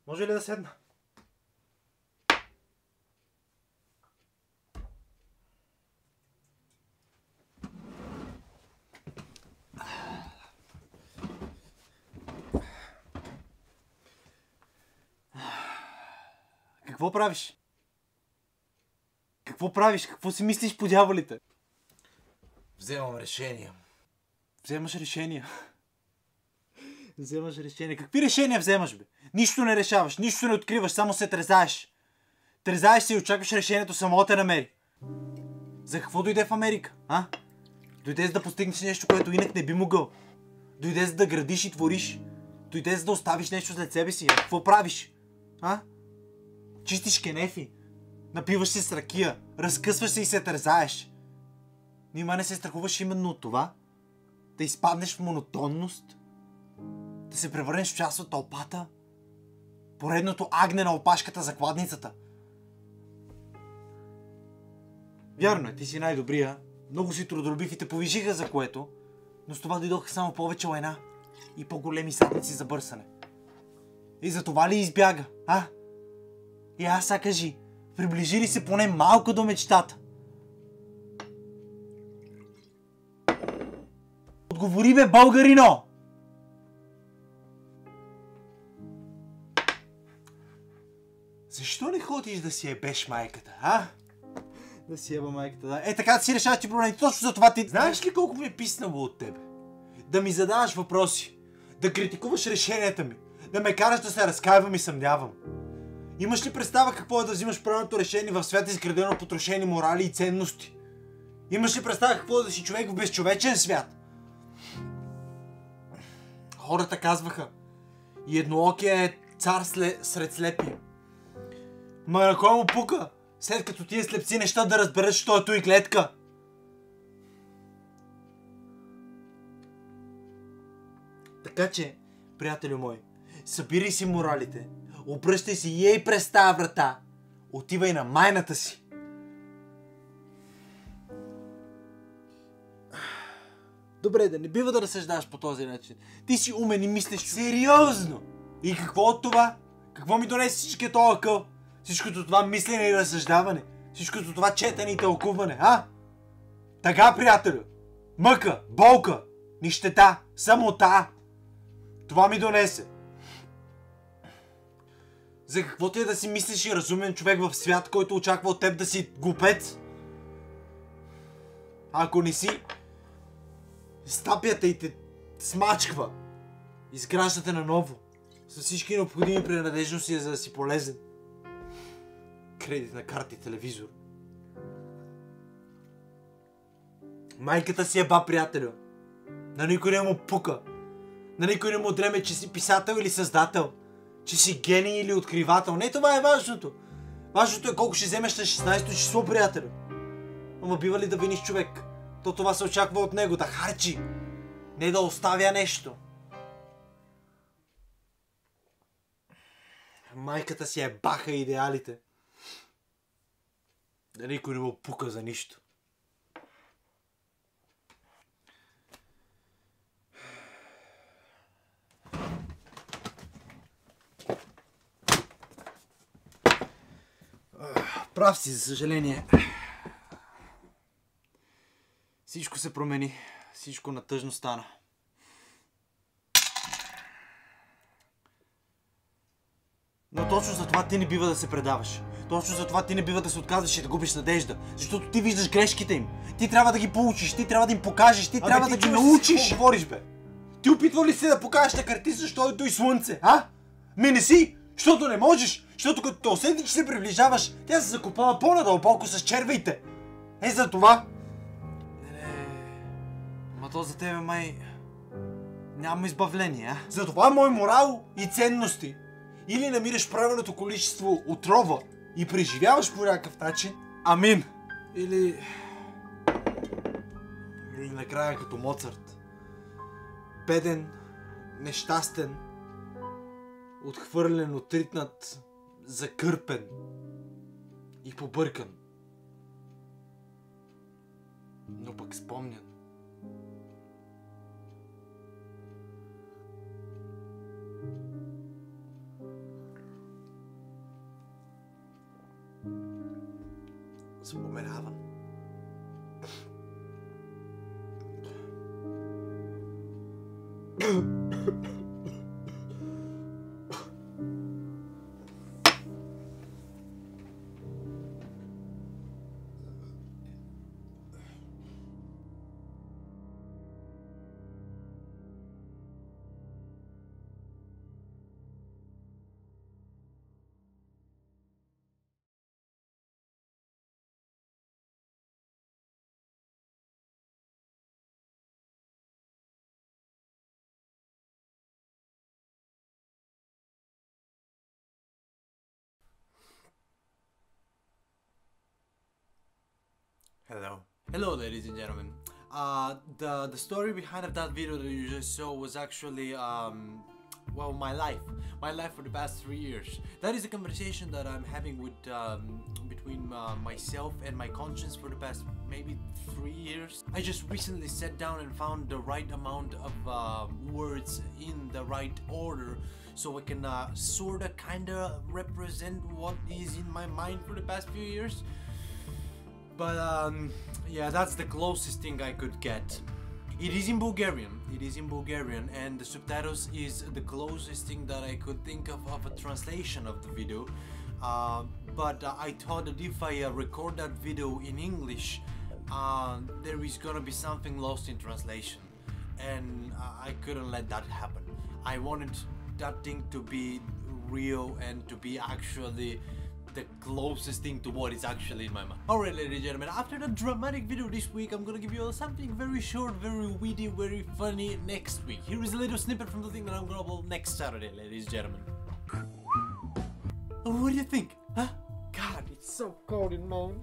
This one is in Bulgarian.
Може ли да седна? Какво правиш? Какво правиш? Какво си мислиш по дяволите? Вземам решения. Вземаш решения. Вземаш решения. Какви решения вземаш, бе? Нищо не решаваш, нищо не откриваш, само се трезаеш. Трезаеш се и очакваш решението само да те намери. За какво дойде в Америка, а? Дойде за да постигнеш нещо, което инак не би могъл. Дойде за да градиш и твориш. Дойде за да оставиш нещо след себе си. А какво правиш? А? Чистиш кенефи. Напиваш се с ракия. Разкъсваш се и се тързаеш. Нима не се страхуваш именно от това? Да изпаднеш в монотонност? Да се превърнеш в част от тълпата? Поредното агне на опашката за кладницата? Вярно е, ти си най-добрия. Много си трудолюбив и те повишиха за което, но с това дойдоха само повече лайна и по-големи задници за бърсане. И за това ли избяга, а? И аз сега кажи, приближи ли се поне малко до мечтата? Отговори, бе, българино! Защо не ходиш да си ебеш майката, а? Да си еба майката, да. Е, така да си решаваш ти проблеми. Точно за това ти... Знаеш ли колко ми е писнало от тебе? Да ми задаваш въпроси, да критикуваш решенията ми, да ме караш да се разкаивам и съмнявам. Имаш ли представа какво е да взимаш правилното решение в свят изградено по трошени морали и ценности? Имаш ли представа какво е да си човек в безчовечен свят? Хората казваха, и едноокия е цар сред слепи. Ма на кой му пука? След като тия слепци неща да разберат, що е той клетка. Така че, приятелю мой, събирай си моралите, обръщай се и ей през тази врата, отивай на майната си. Добре, да не бива да разсъждаваш по този начин. Ти си умен и мислиш. Сериозно! И какво от това? Какво ми донесе всичкият този акъл? Всичкото това мислене и разсъждаване? Всичкото това четене и тълкуване, а? Така, приятелю! Мъка, болка, нищета, самота! Това ми донесе. За какво ти е да си мислиш и разумен човек в свят, който очаква от теб да си глупец? Ако не си, стапята и те смачква. Изграждате наново. С всички необходими принадлежности, за да си полезен. Кредитна карта и телевизор. Майката си еба, приятелю. На никой не му пука. На никой не му дреме, че си писател или създател. Че си гений или откривател. Не, това е важното. Важното е колко ще вземеш на 16-то число, приятелю. Ама бива ли да виниш човек? То това се очаква от него, да харчи. Не да оставя нещо. Майката си е баха идеалите. Да никой не му пука за нищо. Прав си, за съжаление. Всичко се промени. Всичко натъжно стана. Но точно за това ти не бива да се предаваш. Точно за това ти не бива да се отказваш и да губиш надежда. Защото ти виждаш грешките им. Ти трябва да ги получиш, ти трябва да им покажеш, ти трябва да ги научиш. Какво говориш, бе? Ти опитва ли си да покажеш на карти, защото е той слънце, а? Ми не си, защото не можеш. Защото като те усети, че се приближаваш, тя се закопава по-надълбоко с червеите. Е за това. Ма то за тебе май няма избавление, а? За това мой морал и ценности. Или намираш правилното количество отрова и преживяваш по някакъв начин. Амин. Или накрая като Моцарт. Беден, нещастен, отхвърлен, отритнат, закърпен и побъркан. Но пък спомнян. се померявам. Hello. Hello, ladies and gentlemen. The story behind of that video that you just saw was actually well, my life for the past 3 years. That is a conversation that I'm having with between myself and my conscience for the past maybe 3 years. I just recently sat down and found the right amount of words in the right order, so I can sorta kinda represent what is in my mind for the past few years. But yeah, that's the closest thing I could get. It is in Bulgarian, and the subtitles is the closest thing that I could think of a translation of the video. But I thought that if I record that video in English, there is gonna be something lost in translation, and I couldn't let that happen. I wanted that thing to be real and to be actually the closest thing to what is actually in my mind. Alright, ladies and gentlemen, after that dramatic video this week, I'm gonna give you something very short, very witty, very funny next week. Here is a little snippet from the thing that I'm gonna upload next Saturday, ladies and gentlemen. What do you think? Huh? God, it's so cold in Maine.